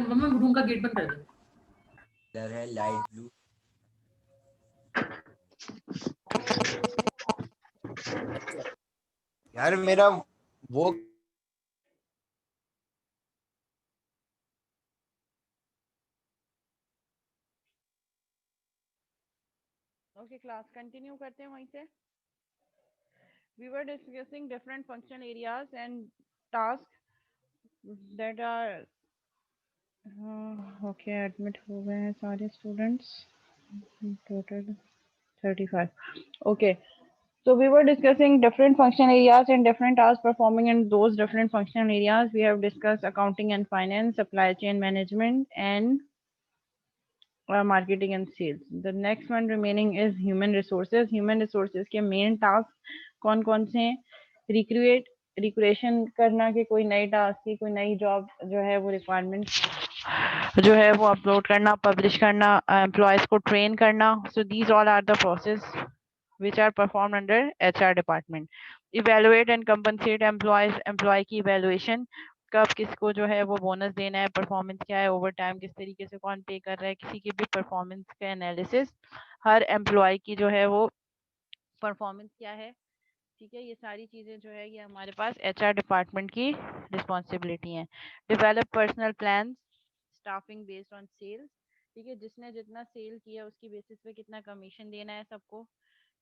मम्मा room का gate बंद कर दे। कलर है लाइट ब्लू। यार मेरा वो ओके क्लास कंटिन्यू करते हैं वहीं से। We were discussing different functional areas and tasks that are okay admit हो गए हैं सारे students total 35. Okay, so we were discussing different functional areas and different tasks performing in those different functional areas. We have discussed accounting and finance, supply chain management, and marketing and sales. The next one remaining is human resources. Human resources के main tasks कौन कौन से हैं? Recreation करना कि कोई नई task की कोई नई जॉब जो है वो रिक्वायरमेंट जो है वो अपलोड करना, पब्लिश करना, एम्प्लॉयज को ट्रेन करना. So these all are the process which are performed under HR department. Evaluate and compensate employees. Employee की evaluation, कब किसको जो है वो बोनस देना है, परफॉर्मेंस क्या है, ओवर टाइम किस तरीके से कौन पे कर रहा है, किसी की भी परफॉर्मेंस का एनालिसिस, हर एम्प्लॉय की जो है वो परफॉर्मेंस क्या है. ठीक है, ये सारी चीज़ें जो है ये हमारे पास HR डिपार्टमेंट की रिस्पॉन्सिबिलिटी हैं. Develop personal plan, staffing based on sales. ठीक है, जिसने जितना सेल किया उसकी बेसिस पे कितना कमीशन देना है सबको.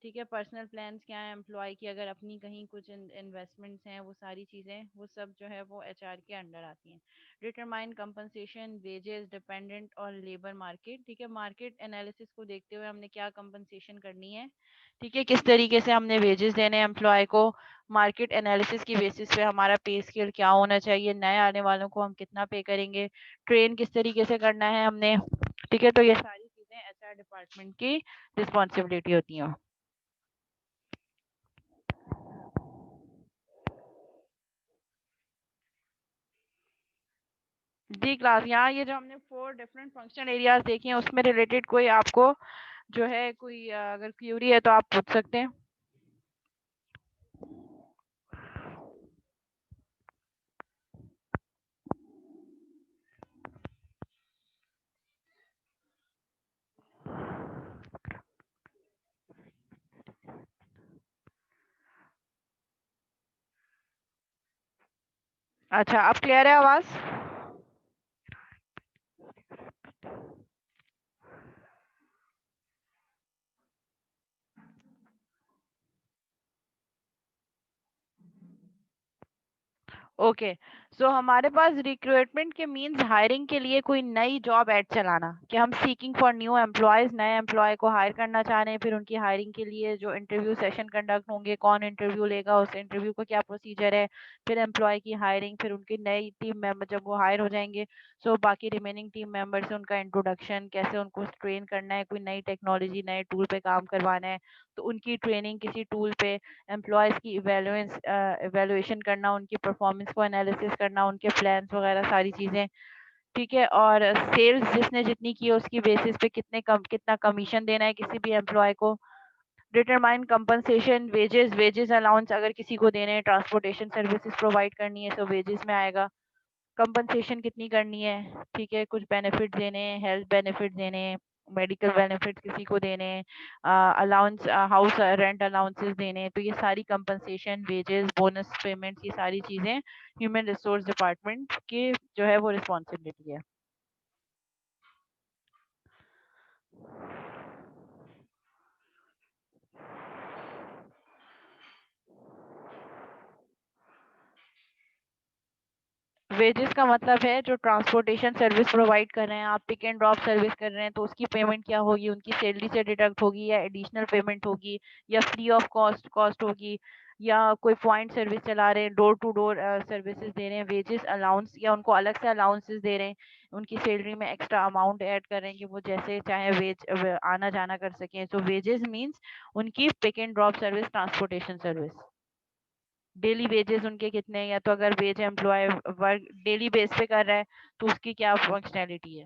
ठीक है, पर्सनल प्लान्स क्या है एम्प्लॉय की, अगर अपनी कहीं कुछ इन्वेस्टमेंट्स हैं, वो सारी चीज़ें वो सब जो है वो HR के अंडर आती हैं. डिटरमाइन कंपनसेशन, वेजेस, डिपेंडेंट और लेबर मार्केट. ठीक है, मार्केट एनालिसिस को देखते हुए हमने क्या कंपनसेशन करनी है. ठीक है, किस तरीके से हमने वेजेस देने हैं एम्प्लॉय को. मार्केट एनालिसिस की बेसिस पे हमारा पे स्केल क्या होना चाहिए, नए आने वालों को हम कितना पे करेंगे, ट्रेन किस तरीके से करना है हमने. ठीक है, तो ये सारी चीज़ें HR डिपार्टमेंट की रिस्पॉन्सिबिलिटी होती हैं. जी क्लास, यहाँ ये जो हमने 4 डिफरेंट फंक्शनल एरियाज देखे हैं उसमें रिलेटेड कोई आपको जो है कोई अगर क्यूरी है तो आप पूछ सकते हैं. अच्छा, अब क्लियर है आवाज़? ओके, सो हमारे पास रिक्रूटमेंट के मीन्स हायरिंग के लिए कोई नई जॉब ऐड चलाना कि हम सीकिंग फॉर न्यू एम्प्लॉयज, नए एम्प्लॉय को हायर करना चाह रहे हैं. फिर उनकी हायरिंग के लिए जो इंटरव्यू सेशन कंडक्ट होंगे, कौन इंटरव्यू लेगा, उस इंटरव्यू का क्या प्रोसीजर है, फिर एम्प्लॉय की हायरिंग, फिर उनकी नई टीम मेंबर जब वो हायर हो जाएंगे सो बाकी रिमेनिंग टीम मेंबर से उनका इंट्रोडक्शन, कैसे उनको ट्रेन करना है, कोई नई टेक्नोलॉजी नए टूल पे काम करवाना है तो उनकी ट्रेनिंग किसी टूल पे, एम्प्लॉयज़ की इवैल्यूएशन करना, उनकी परफॉर्मेंस को एनालिसिस करना, उनके प्लान्स वगैरह सारी चीज़ें. ठीक है, और सेल्स जिसने जितनी की है उसकी बेसिस पे कितना कमीशन देना है किसी भी एम्प्लॉय को. डिटरमाइन कंपनसेशन, वेजेस अलाउंस अगर किसी को देने हैं, ट्रांसपोर्टेशन सर्विसेज प्रोवाइड करनी है तो वेजेस में आएगा. कंपनसेशन कितनी करनी है. ठीक है, कुछ बेनिफिट देने हैं, हेल्थ बेनिफिट देने हैं, मेडिकल बेनिफिट किसी को देने हैं, अलाउंस हाउस रेंट अलाउंसेस देने हैं. तो ये सारी कंपनसेशन, वेजेस, बोनस पेमेंट्स, ये सारी चीज़ें ह्यूमन रिसोर्स डिपार्टमेंट की जो है वो रिस्पॉन्सिबिलिटी है. वेजेस का मतलब है जो ट्रांसपोर्टेशन सर्विस प्रोवाइड कर रहे हैं, आप पिक एंड ड्रॉप सर्विस कर रहे हैं तो उसकी पेमेंट क्या होगी, उनकी सैलरी से डिडक्ट होगी या एडिशनल पेमेंट होगी या फ्री ऑफ कॉस्ट होगी, या कोई पॉइंट सर्विस चला रहे हैं, डोर टू डोर सर्विसेज दे रहे हैं. वेजेस अलाउंस, या उनको अलग से अलाउंसेस दे रहे हैं, उनकी सैलरी में एक्स्ट्रा अमाउंट ऐड कर रहे हैं कि वो जैसे चाहे वेज आना जाना कर सकें. सो वेजेस मीन्स उनकी pick and drop service, transportation service. Daily wages उनके कितने हैं, या तो अगर wage employ work daily base पे कर रहा है तो उसकी क्या फंक्शनैलिटी है.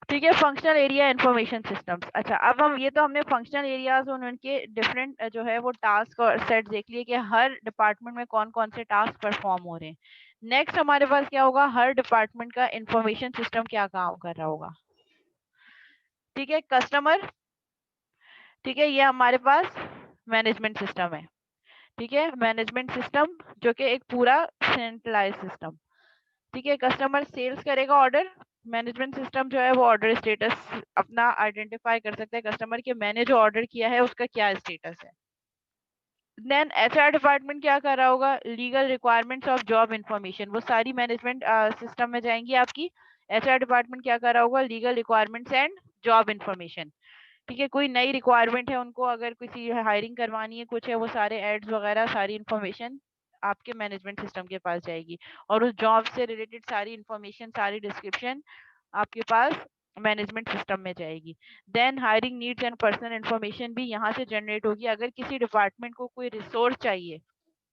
ठीक है, फंक्शनल एरिया इंफॉर्मेशन सिस्टम्स. अच्छा, अब हम ये तो हमने फंक्शनल एरियाज और उनके डिफरेंट जो है वो टास्क और सेट देख लिए कि हर डिपार्टमेंट में कौन कौन से टास्क परफॉर्म हो रहे हैं. नेक्स्ट हमारे पास क्या होगा, हर डिपार्टमेंट का इंफॉर्मेशन सिस्टम क्या काम कर रहा होगा। ठीक है, कस्टमर, ठीक है, ये हमारे पास मैनेजमेंट सिस्टम है। ठीक है, मैनेजमेंट सिस्टम जो कि एक पूरा सेंट्रलाइज सिस्टम। ठीक है, कस्टमर सेल्स करेगा ऑर्डर, मैनेजमेंट सिस्टम जो है वो ऑर्डर स्टेटस अपना आइडेंटिफाई कर सकता है, कस्टमर के मैंने जो ऑर्डर किया है उसका क्या स्टेटस है। देन एचआर डिपार्टमेंट क्या कर रहा होगा, legal requirements of job information, वो सारी मैनेजमेंट सिस्टम में जाएंगी आपकी। एचआर डिपार्टमेंट क्या कर रहा होगा, legal requirements and job information. ठीक है, कोई नई रिक्वायरमेंट है उनको, अगर किसी हायरिंग करवानी है, कुछ है, वो सारे एड्स वगैरह सारी इन्फॉर्मेशन आपके मैनेजमेंट सिस्टम के पास जाएगी, और उस जॉब से रिलेटेड सारी इन्फॉर्मेशन, सारी डिस्क्रिप्शन आपके पास मैनेजमेंट सिस्टम में जाएगी। Then hiring needs and personal information भी यहाँ से जनरेट होगी। अगर किसी डिपार्टमेंट को कोई रिसोर्स चाहिए,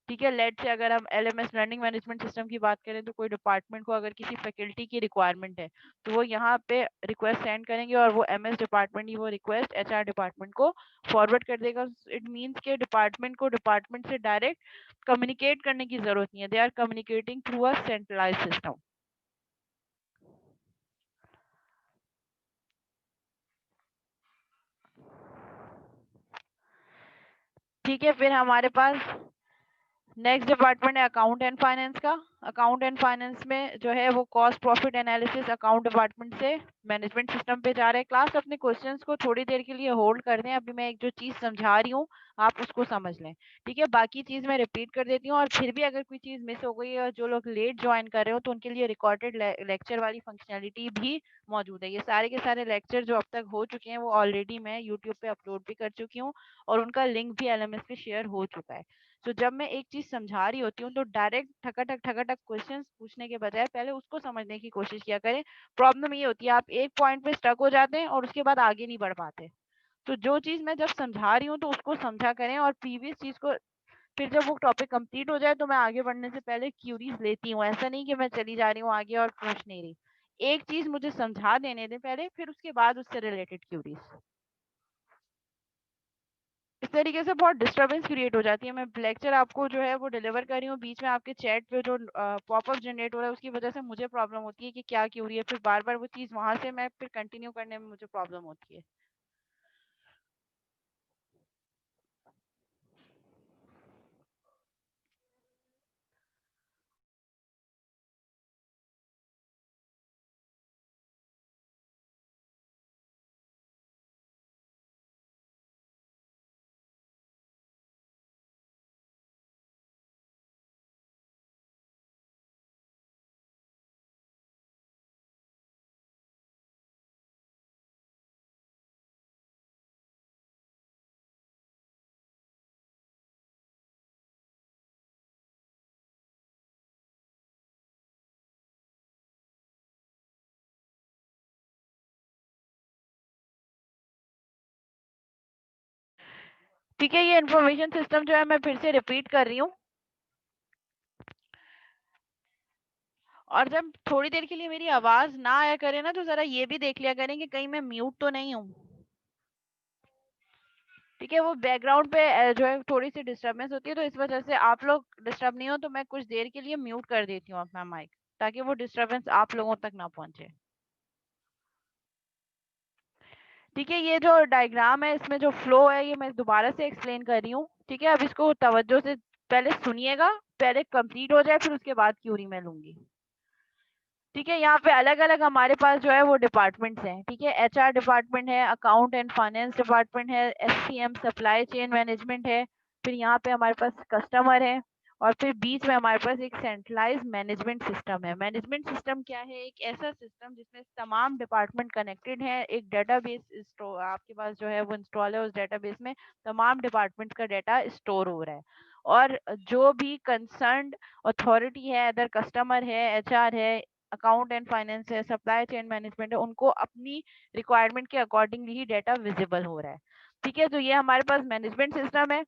ठीक है, लेट से अगर हम एलएमएस लर्निंग मैनेजमेंट सिस्टम की बात करें, तो कोई डिपार्टमेंट को अगर किसी फैकल्टी की रिक्वायरमेंट है, तो वो यहाँ पे रिक्वेस्ट सेंड करेंगे और वो एमएस डिपार्टमेंट ही वो रिक्वेस्ट एचआर डिपार्टमेंट को फॉरवर्ड कर देगा। इट मींस के डिपार्टमेंट को डिपार्टमेंट से डायरेक्ट कम्युनिकेट करने की जरूरत नहीं है, they are communicating through a centralize system. ठीक है, फिर हमारे पास नेक्स्ट डिपार्टमेंट है अकाउंट एंड फाइनेंस का। अकाउंट एंड फाइनेंस में जो है वो cost profit analysis account department से मैनेजमेंट सिस्टम पे जा रहे हैं। क्लास अपने क्वेश्चंस को थोड़ी देर के लिए होल्ड कर दें, अभी मैं एक जो चीज़ समझा रही हूँ आप उसको समझ लें। ठीक है, बाकी चीज़ मैं रिपीट कर देती हूँ, और फिर भी अगर कोई चीज़ मिस हो गई है और जो लोग लेट ज्वाइन कर रहे हो तो उनके लिए रिकॉर्डेड लेक्चर वाली फंक्शनैलिटी भी मौजूद है। ये सारे के सारे लेक्चर जो अब तक हो चुके हैं वो ऑलरेडी मैं यूट्यूब पे अपलोड भी कर चुकी हूँ, और उनका लिंक भी एलएमएस पे शेयर हो चुका है। तो जब मैं एक चीज समझा रही होती हूँ तो डायरेक्ट ठकाठक क्वेश्चंस पूछने के बजाय पहले उसको समझने की कोशिश किया करें। प्रॉब्लम ये होती है आप एक पॉइंट पे स्टक हो जाते हैं और उसके बाद आगे नहीं बढ़ पाते। तो जो चीज मैं जब समझा रही हूँ तो उसको समझा करें, और प्रीवियस चीज को फिर जब वो टॉपिक कंप्लीट हो जाए तो मैं आगे बढ़ने से पहले क्यूरीज लेती हूँ। ऐसा नहीं कि मैं चली जा रही हूँ आगे और पूछ नहीं रही। एक चीज मुझे समझा देने दें पहले, फिर उसके बाद उससे रिलेटेड क्यूरीज। इस तरीके से बहुत डिस्टरबेंस क्रिएट हो जाती है। मैं लेक्चर आपको जो है वो डिलीवर कर रही हूँ, बीच में आपके चैट पे जो पॉपअप जनरेट हो रहा है उसकी वजह से मुझे प्रॉब्लम होती है कि क्या क्यों रही है, फिर बार बार वो चीज़ वहां से मैं फिर कंटिन्यू करने में मुझे प्रॉब्लम होती है। ठीक है, ये इन्फॉर्मेशन सिस्टम जो है मैं फिर से रिपीट कर रही हूँ, और जब थोड़ी देर के लिए मेरी आवाज ना आया करे ना तो जरा ये भी देख लिया करें कि कहीं मैं म्यूट तो नहीं हूँ। ठीक है, वो बैकग्राउंड पे जो है थोड़ी सी डिस्टरबेंस होती है, तो इस वजह से आप लोग डिस्टर्ब नहीं हो तो मैं कुछ देर के लिए म्यूट कर देती हूँ अपना माइक, ताकि वो डिस्टरबेंस आप लोगों तक ना पहुंचे। ठीक है, ये जो डायग्राम है इसमें जो फ्लो है ये मैं दोबारा से एक्सप्लेन कर रही हूँ। ठीक है, अब इसको तवज्जो से पहले सुनिएगा, पहले कंप्लीट हो जाए फिर उसके बाद क्यूरी मैं लूंगी। ठीक है, यहाँ पे अलग अलग हमारे पास जो है वो डिपार्टमेंट्स हैं। ठीक है, एचआर डिपार्टमेंट है, अकाउंट एंड फाइनेंस डिपार्टमेंट है, एससीएम सप्लाई चेन मैनेजमेंट है, फिर यहाँ पे हमारे पास कस्टमर है, और फिर बीच में हमारे पास एक सेंट्रलाइज मैनेजमेंट सिस्टम है। मैनेजमेंट सिस्टम क्या है, एक ऐसा सिस्टम जिसमें तमाम डिपार्टमेंट कनेक्टेड है, एक डेटाबेस आपके पास जो है वो इंस्टॉल है, उस डेटाबेस में तमाम डिपार्टमेंट्स का डाटा स्टोर हो रहा है, और जो भी कंसर्न अथॉरिटी है, अदर कस्टमर है, एचआर है, अकाउंट एंड फाइनेंस है, सप्लाई चेन मैनेजमेंट है, उनको अपनी रिक्वायरमेंट के अकॉर्डिंगली ही डाटा विजिबल हो रहा है। ठीक है, तो ये हमारे पास मैनेजमेंट सिस्टम है।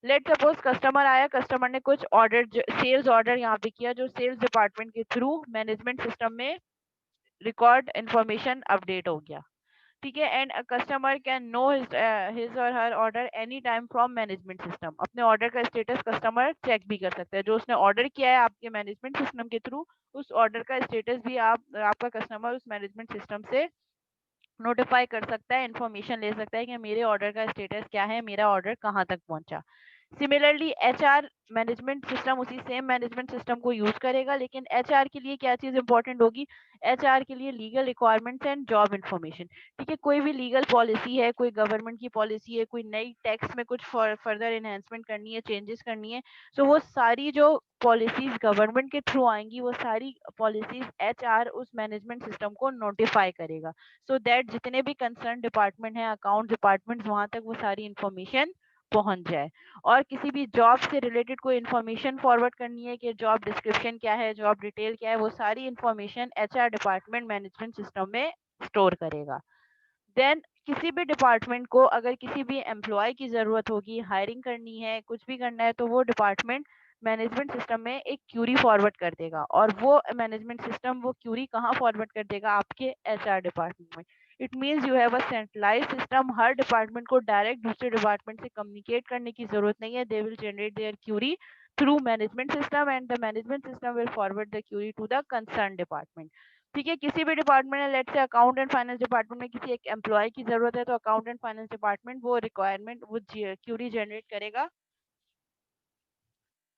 लेट सपोज कस्टमर आया, कस्टमर ने कुछ ऑर्डर सेल्स ऑर्डर यहाँ पे किया, जो सेल्स डिपार्टमेंट के थ्रू मैनेजमेंट सिस्टम में रिकॉर्ड इंफॉर्मेशन अपडेट हो गया। ठीक है। And customer can know his और her order any time from management system. अपने ऑर्डर का स्टेटस कस्टमर चेक भी कर सकता है, जो उसने ऑर्डर किया है आपके मैनेजमेंट सिस्टम के थ्रू, उस ऑर्डर का स्टेटस भी आपका कस्टमर उस मैनेजमेंट सिस्टम से नोटिफाई कर सकता है, इन्फॉर्मेशन ले सकता है कि मेरे ऑर्डर का स्टेटस क्या है, मेरा ऑर्डर कहाँ तक पहुंचा। सिमिलरली एचआर मैनेजमेंट सिस्टम उसी सेम मैनेजमेंट सिस्टम को यूज करेगा, लेकिन एचआर के लिए क्या चीज इंपॉर्टेंट होगी, एचआर के लिए legal requirements and job information. ठीक है, कोई भी लीगल पॉलिसी है, कोई गवर्नमेंट की पॉलिसी है, कोई नई टैक्स में कुछ फर्दर एनहेंसमेंट करनी है, चेंजेस करनी है, तो वो सारी जो पॉलिसीज गवर्नमेंट के थ्रू आएंगी, वो सारी पॉलिसीज एचआर उस मैनेजमेंट सिस्टम को नोटिफाई करेगा, सो दैट जितने भी कंसर्न डिपार्टमेंट हैं, अकाउंट डिपार्टमेंट, वहां तक वो सारी इन्फॉर्मेशन पहुंच जाए। और किसी भी जॉब से रिलेटेड कोई इन्फॉर्मेशन फॉरवर्ड करनी है कि जॉब डिस्क्रिप्शन क्या है, जॉब डिटेल क्या है, वो सारी information HR department management system में स्टोर करेगा। देन किसी भी डिपार्टमेंट को अगर किसी भी एम्प्लॉय की ज़रूरत होगी, हायरिंग करनी है, कुछ भी करना है, तो वो डिपार्टमेंट मैनेजमेंट सिस्टम में एक क्यूरी फॉरवर्ड कर देगा, और वो मैनेजमेंट सिस्टम वो क्यूरी कहाँ फॉरवर्ड कर देगा, आपके एचआर डिपार्टमेंट में। It means you have a centralize system. हर डिपार्टमेंट को डायरेक्ट दूसरे डिपार्टमेंट से कम्युनिकेट करने की जरूरत नहीं है। They will generate their query through management system and the management system will forward the query to the concern department. ठीक है, किसी भी डिपार्टमेंट में, let's say account and finance department में किसी एक एम्प्लॉय की जरूरत है, तो अकाउंट एंड फाइनेंस डिपार्टमेंट वो रिक्वायरमेंट वो क्यूरी जनरेट करेगा,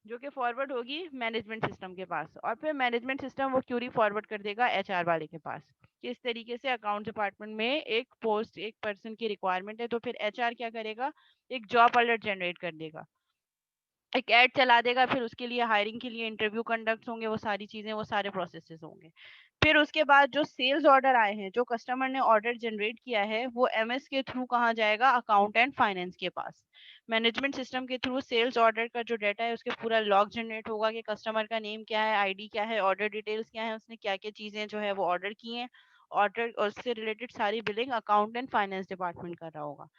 जो कि फॉरवर्ड होगी मैनेजमेंट सिस्टम के पास, और फिर मैनेजमेंट सिस्टम वो क्यूरी फॉरवर्ड कर देगा एचआर वाले के पास कि इस तरीके से अकाउंट डिपार्टमेंट में एक पोस्ट, एक पर्सन की रिक्वायरमेंट है। तो फिर एचआर क्या करेगा, एक जॉब अलर्ट जनरेट कर देगा, एक ऐड चला देगा, फिर उसके लिए हायरिंग के लिए इंटरव्यू कंडक्ट होंगे, वो सारी चीजें, वो सारे प्रोसेसेस होंगे। फिर उसके बाद जो सेल्स ऑर्डर आए हैं, जो कस्टमर ने ऑर्डर जनरेट किया है, वो एमएस के थ्रू कहाँ जाएगा, अकाउंट एंड फाइनेंस के पास। मैनेजमेंट सिस्टम के थ्रू सेल्स ऑर्डर का जो डाटा है, उसके पूरा लॉग जनरेट होगा कि कस्टमर का नेम क्या है, आईडी क्या है, ऑर्डर डिटेल्स क्या है, उसने क्या क्या चीजें जो है वो ऑर्डर की हैं, ऑर्डर और उससे रिलेटेड सारी billing account and finance department कर रहा होगा।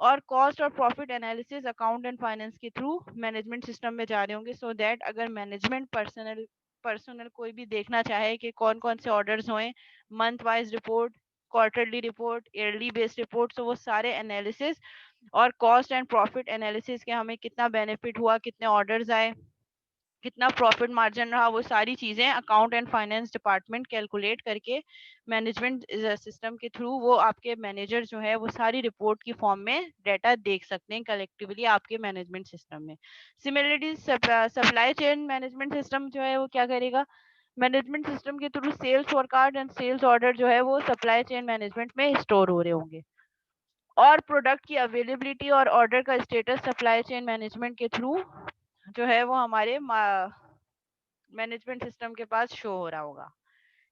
और कॉस्ट और profit analysis account and finance के थ्रू मैनेजमेंट सिस्टम में जा रहे होंगे, सो दैट अगर मैनेजमेंट पर्सनल कोई भी देखना चाहे कि कौन कौन से ऑर्डर्स हुए, month wise report, quarterly report, yearly based report, तो वो सारे एनालिसिस और कॉस्ट एंड प्रॉफिट एनालिसिस के हमें कितना बेनिफिट हुआ, कितने ऑर्डर्स आए, कितना प्रॉफिट मार्जिन रहा, वो सारी चीजें account and finance department calculate करके मैनेजमेंट सिस्टम के थ्रू वो आपके मैनेजर जो है वो सारी रिपोर्ट की फॉर्म में डाटा देख सकते हैं कलेक्टिवली आपके मैनेजमेंट सिस्टम में। Similarly supply chain management system जो है वो क्या करेगा, मैनेजमेंट सिस्टम के through sales forecast and sales order जो है वो सप्लाई चेन मैनेजमेंट में स्टोर हो रहे होंगे, और प्रोडक्ट की अवेलेबिलिटी और ऑर्डर का स्टेटस सप्लाई चेन मैनेजमेंट के थ्रू जो है वो हमारे मैनेजमेंट सिस्टम के पास शो हो रहा होगा।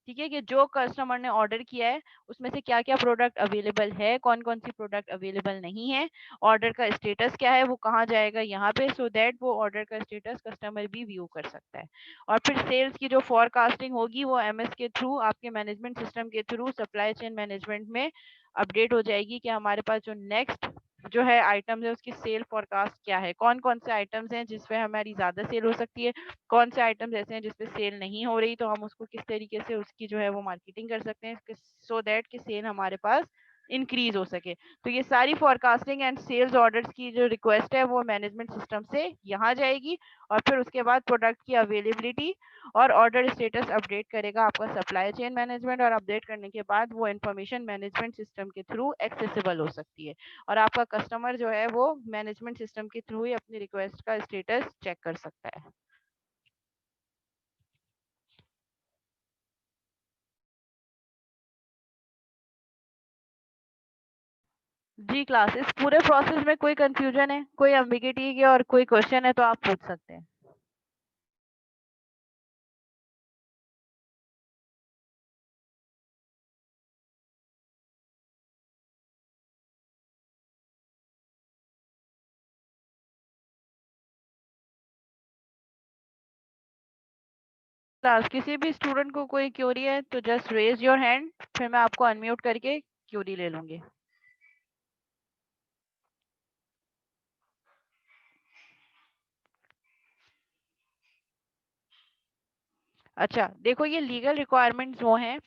ठीक है, कि जो कस्टमर ने ऑर्डर किया है उसमें से क्या क्या प्रोडक्ट अवेलेबल है, कौन कौन सी प्रोडक्ट अवेलेबल नहीं है, ऑर्डर का स्टेटस क्या है, वो कहाँ जाएगा यहाँ पे, सो दैट वो ऑर्डर का स्टेटस कस्टमर भी व्यू कर सकता है। और फिर सेल्स की जो फॉरकास्टिंग होगी वो एमएस के थ्रू, आपके मैनेजमेंट सिस्टम के थ्रू सप्लाई चेन मैनेजमेंट में अपडेट हो जाएगी कि हमारे पास जो नेक्स्ट जो है आइटम्स है उसकी सेल फॉरकास्ट क्या है, कौन कौन से आइटम्स हैं जिस पे हमारी ज़्यादा सेल हो सकती है, कौन से आइटम्स ऐसे हैं जिसपे सेल नहीं हो रही, तो हम उसको किस तरीके से उसकी जो है वो मार्केटिंग कर सकते हैं, सो दैट कि सेल हमारे पास इंक्रीज हो सके। तो ये सारी फॉरकास्टिंग एंड सेल्स ऑर्डर्स की जो रिक्वेस्ट है वो मैनेजमेंट सिस्टम से यहाँ जाएगी, और फिर उसके बाद प्रोडक्ट की अवेलेबिलिटी और ऑर्डर स्टेटस अपडेट करेगा आपका सप्लाई चेन मैनेजमेंट, और अपडेट करने के बाद वो इन्फॉर्मेशन मैनेजमेंट सिस्टम के थ्रू एक्सेसिबल हो सकती है, और आपका कस्टमर जो है वो मैनेजमेंट सिस्टम के थ्रू ही अपनी रिक्वेस्ट का स्टेटस चेक कर सकता है। जी क्लास, इस पूरे प्रोसेस में कोई कंफ्यूजन है, कोई एम्बिगिटी है और कोई क्वेश्चन है तो आप पूछ सकते हैं। क्लास, किसी भी स्टूडेंट को कोई क्यूरी है तो जस्ट रेज योर हैंड, फिर मैं आपको अनम्यूट करके क्यूरी ले लूंगी। अच्छा देखो, ये लीगल रिक्वायरमेंट्स वो हैं,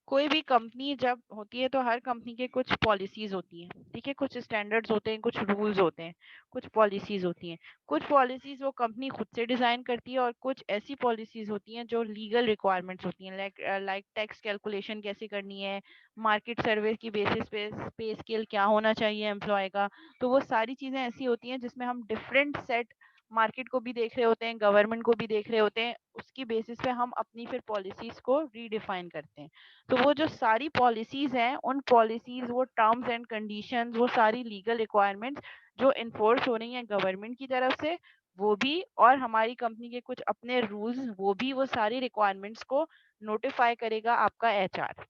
कोई भी कंपनी जब होती है तो हर कंपनी के कुछ पॉलिसीज होती हैं, ठीक है, कुछ स्टैंडर्ड्स होते हैं, कुछ रूल्स होते हैं, कुछ पॉलिसीज होती हैं। कुछ पॉलिसीज वो कंपनी खुद से डिजाइन करती है और कुछ ऐसी पॉलिसीज होती हैं जो लीगल रिक्वायरमेंट्स होती हैं, लाइक टैक्स कैलकुलेशन कैसे करनी है, मार्केट सर्वे की बेसिस पे स्केल क्या होना चाहिए एम्प्लॉय का। तो वो सारी चीजें ऐसी होती हैं जिसमें हम डिफरेंट सेट मार्केट को भी देख रहे होते हैं, गवर्नमेंट को भी देख रहे होते हैं, उसकी बेसिस पे हम अपनी फिर पॉलिसीज को रीडिफाइन करते हैं। तो वो जो सारी पॉलिसीज हैं, उन पॉलिसीज, वो टर्म्स एंड कंडीशंस, वो सारी लीगल रिक्वायरमेंट्स जो इन्फोर्स हो रही हैं गवर्नमेंट की तरफ से, वो भी, और हमारी कंपनी के कुछ अपने रूल्स, वो भी, वो सारी रिक्वायरमेंट्स को नोटिफाई करेगा आपका एचआर।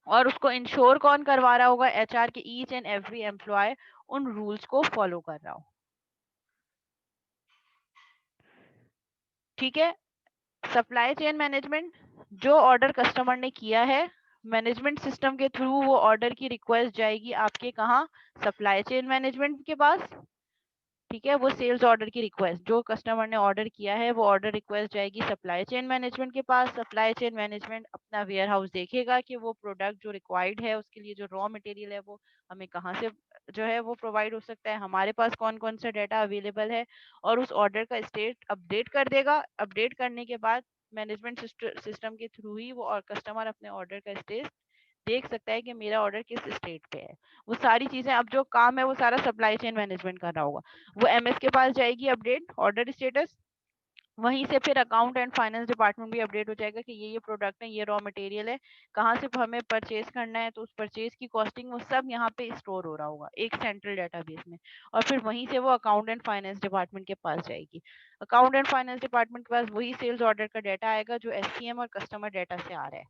और उसको इंश्योर कौन करवा रहा होगा? एचआर के ईच एंड एवरी एम्प्लॉय उन रूल्स को फॉलो कर रहा हो। ठीक है। सप्लाई चेन मैनेजमेंट, जो ऑर्डर कस्टमर ने किया है, मैनेजमेंट सिस्टम के थ्रू वो ऑर्डर की रिक्वेस्ट जाएगी आपके कहाँ? सप्लाई चेन मैनेजमेंट के पास। ठीक है, वो सेल्स ऑर्डर की रिक्वेस्ट जो कस्टमर ने ऑर्डर किया है, वो ऑर्डर रिक्वेस्ट जाएगी सप्लाई चेन मैनेजमेंट के पास। सप्लाई चेन मैनेजमेंट अपना वेयर हाउस देखेगा कि वो प्रोडक्ट जो रिक्वायर्ड है, उसके लिए जो रॉ मटेरियल है, वो हमें कहाँ से जो है वो प्रोवाइड हो सकता है, हमारे पास कौन कौन सा डाटा अवेलेबल है, और उस ऑर्डर का स्टेट अपडेट कर देगा। अपडेट करने के बाद मैनेजमेंट सिस्टम के थ्रू ही वो और कस्टमर अपने ऑर्डर का स्टेट देख सकता है कि मेरा ऑर्डर किस स्टेट पे है। वो सारी चीजें, अब जो काम है वो सारा सप्लाई चेन मैनेजमेंट कर रहा होगा। वो एमएस के पास जाएगी अपडेट, ऑर्डर स्टेटस। वहीं से फिर अकाउंट एंड फाइनेंस डिपार्टमेंट भी अपडेट हो जाएगा कि ये प्रोडक्ट है, ये रॉ मटेरियल है, कहाँ से हमें परचेज करना है, तो उस परचेज की कॉस्टिंग वो सब यहाँ पे स्टोर हो रहा होगा एक सेंट्रल डेटाबेस में। और फिर वहीं से वो अकाउंट एंड फाइनेंस डिपार्टमेंट के पास जाएगी। अकाउंट एंड फाइनेंस डिपार्टमेंट के पास वही सेल्स ऑर्डर का डाटा आएगा जो एससीएम और कस्टमर डाटा से आ रहा है।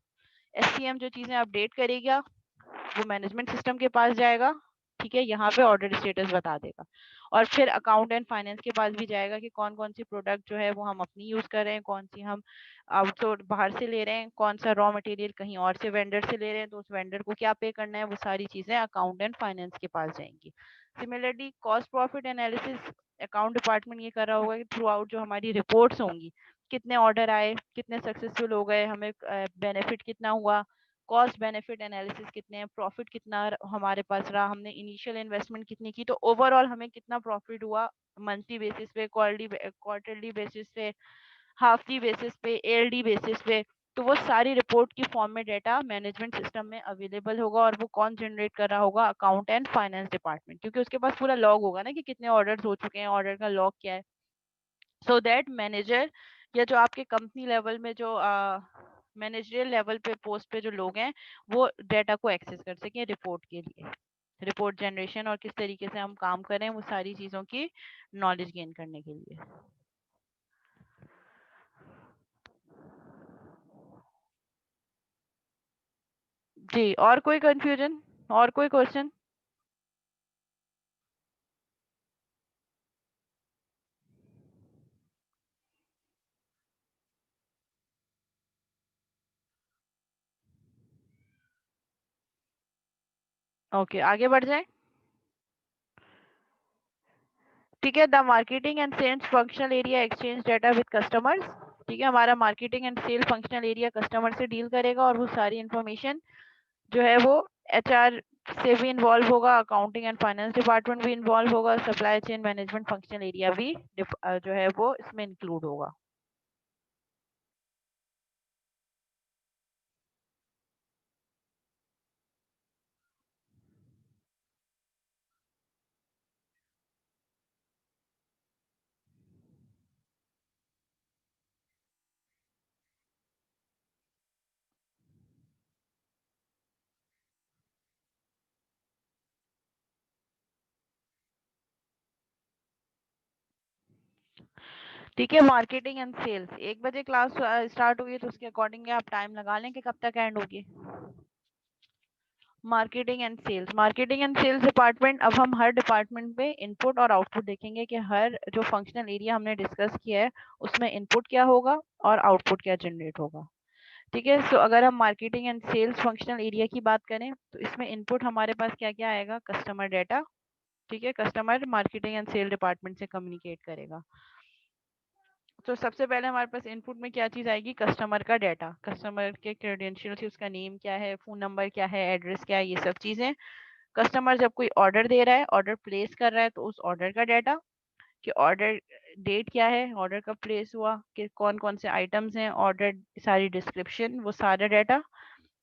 एससीएम जो चीजें अपडेट करेगा वो मैनेजमेंट सिस्टम के पास जाएगा। ठीक है, यहाँ पे ऑर्डर स्टेटस बता देगा। और फिर अकाउंट एंड फाइनेंस के पास भी जाएगा कि कौन कौन सी प्रोडक्ट जो है वो हम अपनी यूज कर रहे हैं, कौन सी हम आउटसोर्स बाहर से ले रहे हैं, कौन सा रॉ मटेरियल कहीं और से वेंडर से ले रहे हैं, तो उस वेंडर को क्या पे करना है, वो सारी चीजें अकाउंट एंड फाइनेंस के पास जाएंगी। Similarly cost profit analysis account department ये कर रहा होगा कि थ्रू आउट जो हमारी रिपोर्ट्स होंगी, कितने ऑर्डर आए, कितने सक्सेसफुल हो गए, हमें बेनिफिट कितना हुआ, कॉस्ट बेनिफिट एनालिसिस कितने हैं, प्रॉफिट कितना हमारे पास रहा, हमने इनिशियल इन्वेस्टमेंट कितनी की, तो ओवरऑल हमें कितना प्रॉफिट हुआ, मंथली बेसिस पे, क्वार्टरली बेसिस पे, हाफली बेसिस पे, एलडी बेसिस पे। तो वो सारी रिपोर्ट की फॉर्म में डाटा मैनेजमेंट सिस्टम में अवेलेबल होगा। और वो कौन जनरेट कर रहा होगा? अकाउंट एंड फाइनेंस डिपार्टमेंट, क्योंकि उसके पास पूरा लॉग होगा ना कि कितने ऑर्डर्स हो चुके हैं, ऑर्डर का लॉग क्या है। सो दैट मैनेजर या जो आपके कंपनी लेवल में जो मैनेजरियल लेवल पे पोस्ट पे जो लोग हैं, वो डाटा को एक्सेस कर सकें रिपोर्ट के लिए, रिपोर्ट जनरेशन और किस तरीके से हम काम करें, वो सारी चीज़ों की नॉलेज गेन करने के लिए। जी, और कोई कंफ्यूजन, और कोई क्वेश्चन? ओके, आगे बढ़ जाए। ठीक है, the marketing and sales functional area exchange data with customers. ठीक है, हमारा marketing and sale functional area customer से डील करेगा और वो सारी इंफॉर्मेशन जो है वो एचआर से भी इन्वॉल्व होगा, अकाउंटिंग एंड फाइनेंस डिपार्टमेंट भी इन्वॉल्व होगा, supply chain management functional area भी जो है वो इसमें इंक्लूड होगा। ठीक है, मार्केटिंग एंड सेल्स 1 बजे क्लास स्टार्ट हुई है, तो उसके अकॉर्डिंग आप टाइम लगा लें कि कब तक एंड होगी। मार्केटिंग एंड सेल्स डिपार्टमेंट, अब हम हर डिपार्टमेंट में इनपुट और आउटपुट देखेंगे कि हर जो फंक्शनल एरिया हमने डिस्कस किया है उसमें इनपुट क्या होगा और आउटपुट क्या जनरेट होगा। ठीक है, सो अगर हम marketing and sales functional area की बात करें तो इसमें इनपुट हमारे पास क्या क्या आएगा? Customer data. ठीक है, customer marketing and sale department से कम्युनिकेट करेगा। तो सबसे पहले हमारे पास इनपुट में क्या चीज़ आएगी, कस्टमर का डाटा, कस्टमर के क्रेडेंशियल्स, उसका नेम क्या है, फ़ोन नंबर क्या है, एड्रेस क्या है, ये सब चीज़ें। कस्टमर जब कोई ऑर्डर दे रहा है, ऑर्डर प्लेस कर रहा है, तो उस ऑर्डर का डाटा, कि ऑर्डर डेट क्या है, ऑर्डर कब प्लेस हुआ, कि कौन कौन से आइटम्स हैं, ऑर्डर सारी डिस्क्रिप्शन, वो सारा data.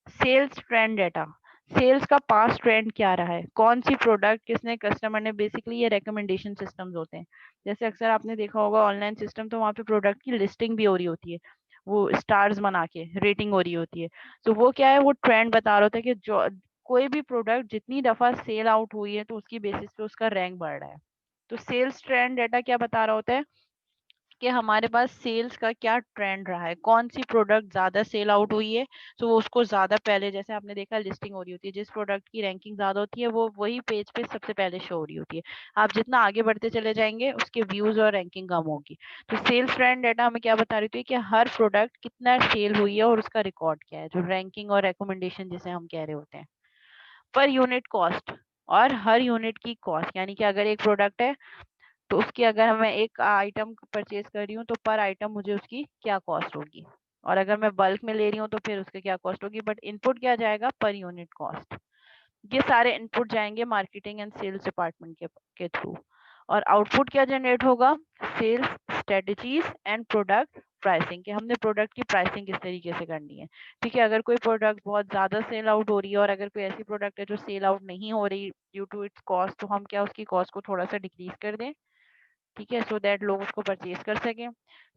Sales trend data, sales का पास्ट ट्रेंड क्या रहा है, कौन सी प्रोडक्ट किसने, कस्टमर ने, बेसिकली ये रिकमेंडेशन सिस्टम्स होते हैं। जैसे अक्सर आपने देखा होगा ऑनलाइन सिस्टम, तो वहाँ पे प्रोडक्ट की लिस्टिंग भी हो रही होती है, वो स्टार्स बना के रेटिंग हो रही होती है। तो वो क्या है, वो ट्रेंड बता रहा होता है कि जो कोई भी प्रोडक्ट जितनी दफ़ा सेल आउट हुई है, तो उसकी बेसिस पे उसका रैंक बढ़ रहा है। तो सेल्स ट्रेंड डाटा क्या बता रहा होता है कि हमारे पास सेल्स का क्या ट्रेंड रहा है, कौन सी प्रोडक्ट ज़्यादा सेल आउट हुई है, तो वो उसको ज़्यादा पहले, जैसे आपने देखा लिस्टिंग हो रही होती है, जिस प्रोडक्ट की रैंकिंग ज़्यादा होती है वो वही पेज पे सबसे पहले शो हो रही होती है। आप जितना आगे बढ़ते चले जाएंगे उसके व्यूज़ और रैंकिंग कम होगी। तो सेल्स ट्रेंड डाटा हमें क्या बता रही थी कि हर प्रोडक्ट कितना सेल हुई है और उसका रिकॉर्ड क्या है, जो रैंकिंग और रिकमेंडेशन जिसे हम कह रहे होते हैं। पर यूनिट कॉस्ट, और हर यूनिट की कॉस्ट, यानी कि अगर एक प्रोडक्ट है तो उसकी, अगर मैं एक आइटम परचेज कर रही हूँ तो पर आइटम मुझे उसकी क्या कॉस्ट होगी, और अगर मैं बल्क में ले रही हूँ तो फिर उसकी क्या कॉस्ट होगी। बट इनपुट क्या जाएगा, पर यूनिट कॉस्ट। ये सारे इनपुट जाएंगे मार्केटिंग एंड सेल्स डिपार्टमेंट के थ्रू। और आउटपुट क्या जनरेट होगा, sales strategies and product pricing, कि हमने प्रोडक्ट की प्राइसिंग किस तरीके से करनी है। ठीक है, अगर कोई प्रोडक्ट बहुत ज़्यादा सेल आउट हो रही है और अगर कोई ऐसी प्रोडक्ट है जो सेल आउट नहीं हो रही ड्यू टू इट्स कॉस्ट, तो हम क्या उसकी कॉस्ट को थोड़ा सा डिक्रीज कर दें, ठीक है, सो दैट लोग उसको परचेज कर सकें।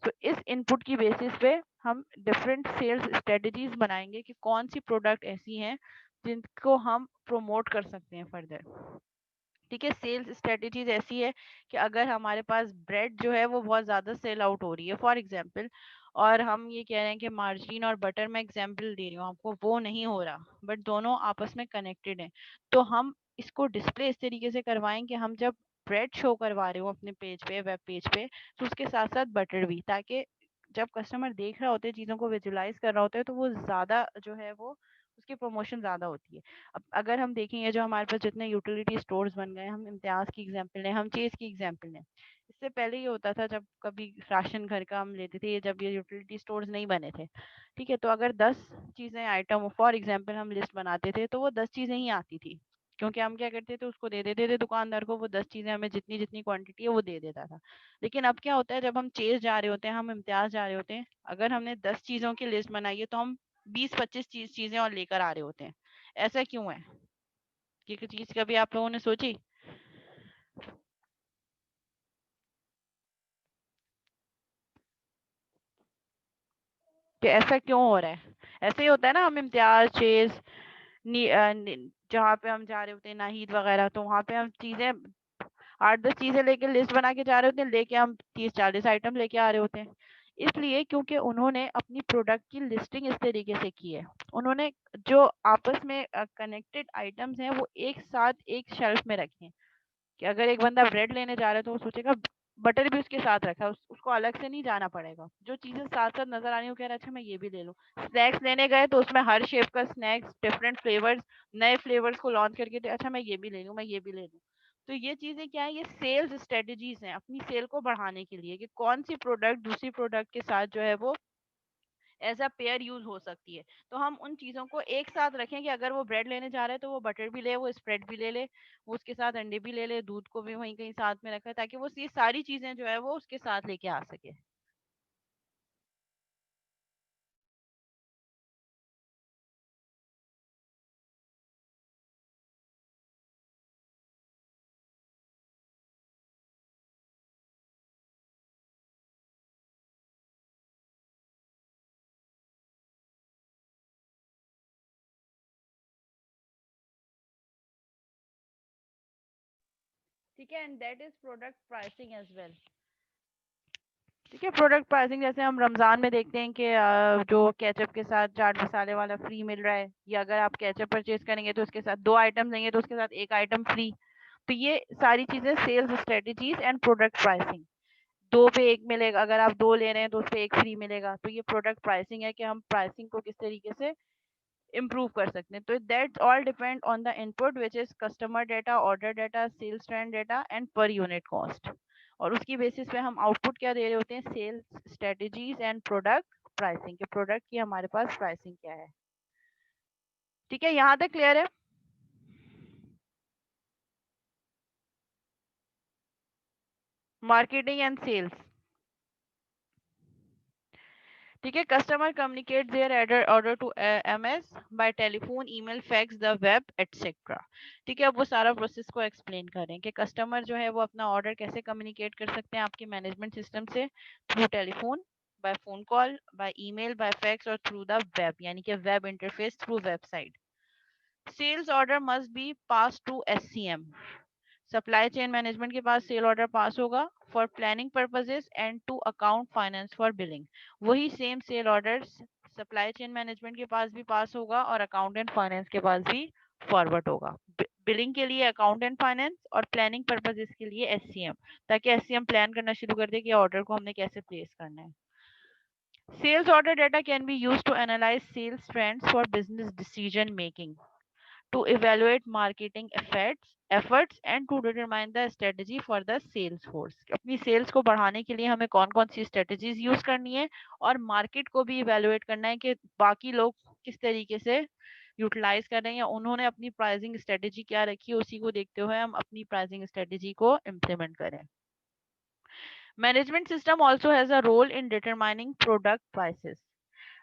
तो इस इनपुट की बेसिस पे हम डिफरेंट सेल्स स्ट्रेटजीज बनाएंगे कि कौन सी प्रोडक्ट ऐसी हैं जिनको हम प्रमोट कर सकते हैं फर्दर। ठीक है, सेल्स स्ट्रेटजीज ऐसी है कि अगर हमारे पास ब्रेड जो है वो बहुत ज़्यादा सेल आउट हो रही है फॉर एग्जांपल, और हम ये कह रहे हैं कि मार्जिन और बटर, मैं एग्जांपल दे रही हूँ आपको, वो नहीं हो रहा, बट दोनों आपस में कनेक्टेड हैं, तो हम इसको डिस्प्ले इस तरीके से करवाएं कि हम जब ब्रेड शो करवा रहे हो अपने पेज पे, वेब पेज पे, तो उसके साथ साथ बटर भी, ताकि जब कस्टमर देख रहा होता है, चीज़ों को विजुलाइज कर रहा होता है, तो वो ज़्यादा जो है वो उसकी प्रमोशन ज़्यादा होती है। अब अगर हम देखेंगे जो हमारे पास जितने यूटिलिटी स्टोर्स बन गए, हम इम्तियाज़ की एग्जांपल लें, हम चेज़ की एग्जांपल लें, इससे पहले ये होता था जब कभी राशन घर का हम लेते थे, जब ये यूटिलिटी स्टोर्स नहीं बने थे, ठीक है, तो अगर 10 चीज़ें आइटम फॉर एग्जांपल हम लिस्ट बनाते थे, तो वो 10 चीज़ें ही आती थी, क्योंकि हम क्या करते थे, उसको दे देते थे दुकानदार को, वो 10 चीज़ें हमें जितनी जितनी क्वांटिटी है वो दे देता था। लेकिन अब क्या होता है, जब हम चेज़ जा रहे होते हैं, हम इम्तियाज़ जा रहे होते हैं, अगर हमने 10 चीज़ों की लिस्ट बनाई है, तो हम 20-25 चीज़ें और लेकर आ रहे होते हैं। ऐसा क्यों है? ये चीज़ कभी आप लोगों ने सोची कि ऐसा क्यों हो रहा है? ऐसे ही होता है ना, हम इम्तियाज़, चेज़, जहाँ पे हम जा रहे होते हैं, नाहीद वगैरह, तो वहाँ पे हम चीज़ें 8-10 चीज़ें लेके लिस्ट बना के जा रहे होते हैं, लेके हम 30-40 आइटम लेके आ रहे होते हैं। इसलिए क्योंकि उन्होंने अपनी प्रोडक्ट की लिस्टिंग इस तरीके से की है। उन्होंने जो आपस में कनेक्टेड आइटम्स हैं वो एक साथ एक शेल्फ में रखे हैं, कि अगर एक बंदा ब्रेड लेने जा रहा है तो वो सोचेगा बटर भी उसके साथ रखा है, उसको अलग से नहीं जाना पड़ेगा। जो चीज़ें साथ-साथ नज़र आ रही हैं वो कह रहा है अच्छा मैं ये भी ले लूँ। स्नैक्स लेने गए तो उसमें हर शेप का स्नैक्स, डिफरेंट फ्लेवर्स, नए फ्लेवर्स को लॉन्च करके दे, अच्छा मैं ये भी ले लूँ, मैं ये भी ले लूँ। तो ये चीज़ें क्या है, ये सेल्स स्ट्रेटजीज़ हैं अपनी सेल को बढ़ाने के लिए, कि कौन सी प्रोडक्ट दूसरी प्रोडक्ट के साथ जो है वो एज अ पेयर यूज हो सकती है। तो हम उन चीज़ों को एक साथ रखें कि अगर वो ब्रेड लेने जा रहा है तो वो बटर भी ले, वो स्प्रेड भी ले ले, वो उसके साथ अंडे भी ले ले, दूध को भी वहीं कहीं साथ में रखे, ताकि वो ये सारी चीज़ें जो है वो उसके साथ लेके आ सके। ठीक है, and that is product pricing as well. ठीक है, प्रोडक्ट प्राइसिंग जैसे हम रमज़ान में देखते हैं कि जो केचप के साथ चाट मसाले वाला फ्री मिल रहा है, या अगर आप केचप परचेज करेंगे तो उसके साथ 2 आइटम लेंगे तो उसके साथ 1 आइटम फ्री। तो ये सारी चीज़ें sales strategies and product pricing, 2 पे 1 मिलेगा, अगर आप 2 ले रहे हैं तो उस पे 1 फ्री मिलेगा। तो ये प्रोडक्ट प्राइसिंग है कि हम प्राइसिंग को किस तरीके से इम्प्रूव कर सकते हैं। तो that's all depend on the input which is customer data, order data, sales trend data and per unit cost. और उसकी बेसिस पे हम आउटपुट क्या दे रहे होते हैं, sales strategies and product pricing, के प्रोडक्ट की हमारे पास प्राइसिंग क्या है। ठीक है, यहाँ तक क्लियर है। मार्केटिंग एंड सेल्स, ठीक है। Customer communicate their order to MS by telephone, email, fax, the web etcetera. ठीक है, अब वो सारा प्रोसेस को एक्सप्लेन करें कि कस्टमर जो है वो अपना ऑर्डर कैसे कम्युनिकेट कर सकते हैं आपके मैनेजमेंट सिस्टम से, through telephone, by phone call, by email, by fax और थ्रू द वेब, यानी कि web interface through website. Sales order must be pass to SCM, supply chain management के पास सेल ऑर्डर पास होगा for planning purposes and to account finance for billing. वही same sale order supply chain management के पास भी पास होगा और account and finance के पास भी फॉरवर्ड होगा। बिलिंग के लिए अकाउंट एंड फाइनेंस और प्लानिंग पर्पसेस के लिए एससीएम, ताकि एससीएम प्लान करना शुरू कर दे कि ऑर्डर को हमने कैसे प्लेस करना है। Sales order data can be used to analyze sales trends for business decision making, to evaluate marketing efforts and to determine the strategy for the sales force। अपनी सेल्स को बढ़ाने के लिए हमें कौन कौन सी स्ट्रेटजीज यूज करनी है और मार्केट को भी इवेलुएट करना है कि बाकी लोग किस तरीके से यूटिलाइज कर रहे हैं या उन्होंने अपनी प्राइसिंग स्ट्रेटजी क्या रखी है, उसी को देखते हुए हम अपनी प्राइसिंग स्ट्रेटजी को इम्प्लीमेंट करें। Management system also has a role in determining product prices,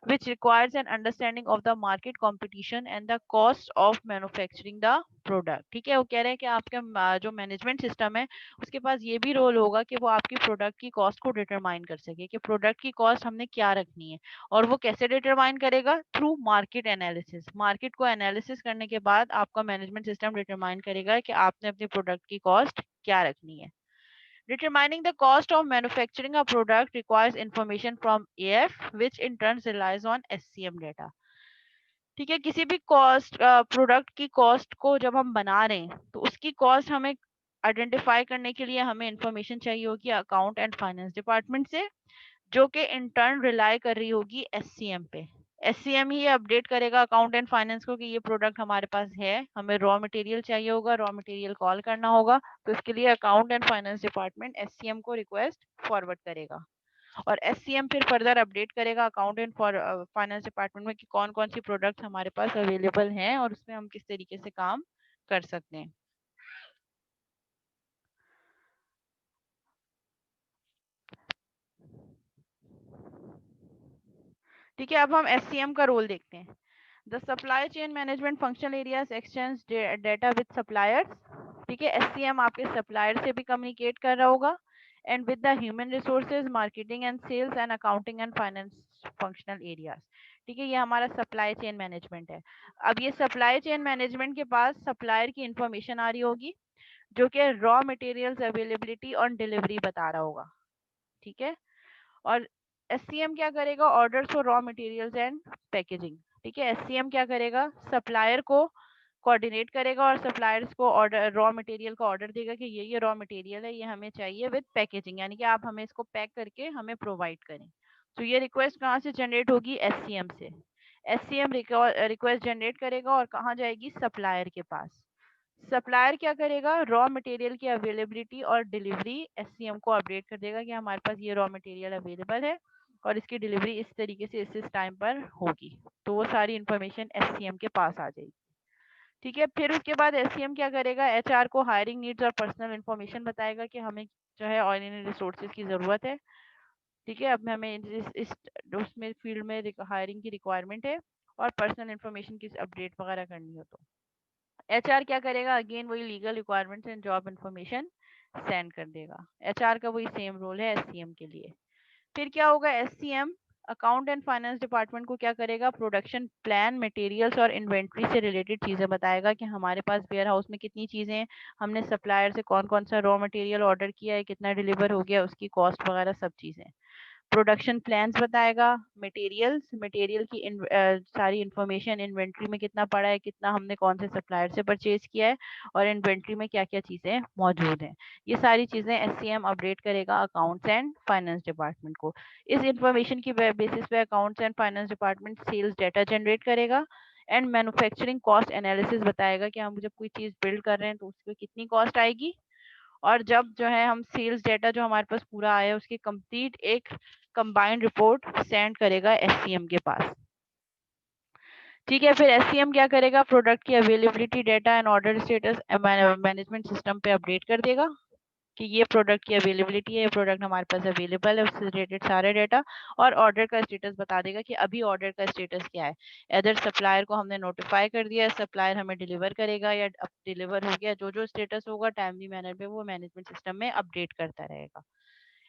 which requires an understanding of the market competition and the cost of manufacturing the product। ठीक है, वो कह रहे हैं कि आपका जो मैनेजमेंट सिस्टम है उसके पास ये भी रोल होगा कि वो आपकी प्रोडक्ट की कॉस्ट को डिटरमाइन कर सके कि प्रोडक्ट की कॉस्ट हमने क्या रखनी है। और वो कैसे डिटरमाइन करेगा, थ्रू मार्केट एनालिसिस। मार्केट को एनालिसिस करने के बाद आपका मैनेजमेंट सिस्टम डिटरमाइन करेगा कि आपने अपनी प्रोडक्ट की कॉस्ट क्या रखनी है। Determining the cost of manufacturing a product requires information from AF, which in turn relies on SCM data। ठीक है, किसी भी कॉस्ट प्रोडक्ट की कॉस्ट को जब हम बना रहे हैं तो उसकी कॉस्ट हमें आइडेंटिफाई करने के लिए हमें इंफॉर्मेशन चाहिए होगी अकाउंट एंड फाइनेंस डिपार्टमेंट से, जो कि इन टर्न रिलाई कर रही होगी एससीएम पे। एससीएम ही अपडेट करेगा अकाउंट एंड फाइनेंस को कि ये प्रोडक्ट हमारे पास है, हमें रॉ मटेरियल चाहिए होगा, रॉ मटेरियल कॉल करना होगा, तो इसके लिए account and finance department SCM को रिक्वेस्ट फॉरवर्ड करेगा और एससीएम फिर फर्दर अपडेट करेगा अकाउंट एंड फाइनेंस डिपार्टमेंट में कि कौन कौन सी प्रोडक्ट हमारे पास अवेलेबल हैं और उसमें हम किस तरीके से काम कर सकते हैं। ठीक है, अब हम एससीएम का रोल देखते हैं। The supply chain management functional areas exchange data with suppliers. ठीक है, एससीएम आपके सप्लायर से भी कम्युनिकेट कर रहा होगा and with the human resources, marketing and sales and accounting and finance functional areas. ठीक है, ये हमारा सप्लाई चेन मैनेजमेंट है। अब ये सप्लाई चेन मैनेजमेंट के पास सप्लायर की इंफॉर्मेशन आ रही होगी जो कि रॉ मटेरियल्स अवेलेबिलिटी और डिलीवरी बता रहा होगा। ठीक है, और एससीएम क्या करेगा, orders for raw materials and packaging. ठीक है, एससीएम क्या करेगा, सप्लायर को कोऑर्डिनेट करेगा और सप्लायर्स को ऑर्डर रॉ मटेरियल का ऑर्डर देगा कि ये रॉ मटेरियल है, ये हमें चाहिए विद पैकेजिंग, यानी कि आप हमें इसको पैक करके हमें प्रोवाइड करें। तो ये रिक्वेस्ट कहाँ से जनरेट होगी, एससीएम से। एससीएम रिक्वेस्ट जनरेट करेगा और कहाँ जाएगी, सप्लायर के पास। सप्लायर क्या करेगा, रॉ मटेरियल की अवेलेबिलिटी और डिलीवरी एससीएम को अपडेट कर देगा कि हमारे पास ये रॉ मटेरियल अवेलेबल है और इसकी डिलीवरी इस तरीके से इस टाइम पर होगी। तो वो सारी इंफॉर्मेशन एससीएम के पास आ जाएगी। ठीक है, फिर उसके बाद एससीएम क्या करेगा, एचआर को हायरिंग नीड्स और पर्सनल इंफॉर्मेशन बताएगा कि हमें जो है ऑयल रिसोर्सेज की ज़रूरत है। ठीक है, अब हमें इस उसमें फील्ड में हायरिंग की रिक्वायरमेंट है और पर्सनल इंफॉर्मेशन की अपडेट वगैरह करनी हो तो एचआर क्या करेगा, अगेन वही legal requirements and job information send कर देगा। एचआर का वही सेम रोल है एससीएम के लिए। फिर क्या होगा, SCM account and finance department को क्या करेगा, प्रोडक्शन प्लान, मटेरियल्स और इन्वेंट्री से रिलेटेड चीज़ें बताएगा कि हमारे पास वेयर हाउस में कितनी चीज़ें हैं, हमने सप्लायर से कौन कौन सा रॉ मटेरियल ऑर्डर किया है, कितना डिलीवर हो गया, उसकी कॉस्ट वगैरह सब चीज़ें। प्रोडक्शन प्लान्स बताएगा, मटेरियल की सारी इंफॉर्मेशन, इन्वेंट्री में कितना पड़ा है, कितना हमने कौन से सप्लायर से परचेज किया है और इन्वेंट्री में क्या क्या चीज़ें मौजूद हैं। ये सारी चीज़ें एससीएम अपडेट करेगा अकाउंट्स एंड फाइनेंस डिपार्टमेंट को। इस इंफॉर्मेशन की बेसिस पे accounts and finance department sales data generate करेगा एंड मैन्युफैक्चरिंग कॉस्ट एनालिसिस बताएगा कि हम जब कोई चीज़ बिल्ड कर रहे हैं तो उसकी कितनी कॉस्ट आएगी और जब जो है हम सेल्स डेटा जो हमारे पास पूरा आया उसकी कंप्लीट एक कंबाइंड रिपोर्ट सेंड करेगा एससीएम के पास। ठीक है, फिर एससीएम क्या करेगा, प्रोडक्ट की availability data and order status management system पे अपडेट कर देगा कि ये प्रोडक्ट की अवेलेबिलिटी है, ये प्रोडक्ट हमारे पास अवेलेबल है, उससे रिलेटेड सारे डेटा, और ऑर्डर का स्टेटस बता देगा कि अभी ऑर्डर का स्टेटस क्या है। अदर सप्लायर को हमने नोटिफाई कर दिया है, सप्लायर हमें डिलीवर करेगा या अब डिलीवर हो गया, जो जो स्टेटस होगा टाइमली मैनर में वो मैनेजमेंट सिस्टम में अपडेट करता रहेगा।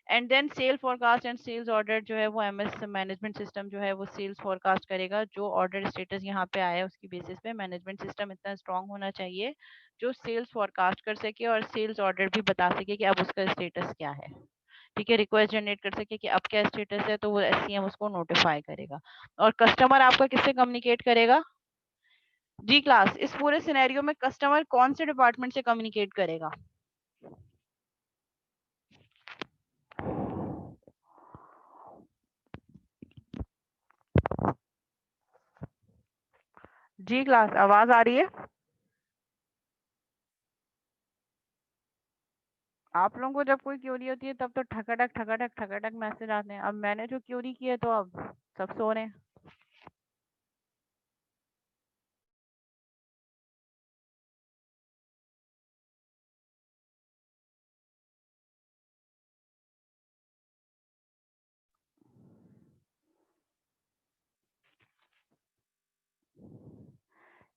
And then sale forecast and sales order जो है वो एमएस मैनेजमेंट सिस्टम जो है वो सेल्स फोरकास्ट करेगा। जो ऑर्डर स्टेटस यहाँ पे आया है उसकी बेसिस पे मैनेजमेंट सिस्टम इतना स्ट्रांग होना चाहिए जो सेल्स फोरकास्ट कर सके और सेल्स ऑर्डर भी बता सके कि अब उसका स्टेटस क्या है। ठीक है, रिक्वेस्ट जनरेट कर सके कि अब क्या स्टेटस है, तो वो एससीएम उसको नोटिफाई करेगा। और कस्टमर आपका किससे कम्युनिकेट करेगा? जी क्लास, इस पूरे सिनेरियो में कस्टमर कौन से डिपार्टमेंट से कम्युनिकेट करेगा? जी क्लास, आवाज आ रही है? आप लोगों को जब कोई क्यूरी होती है तब तो ठकाठक ठकाठक ठकाठक मैसेज आते हैं। अब मैंने जो क्यूरी की है तो अब सब सो रहे हैं।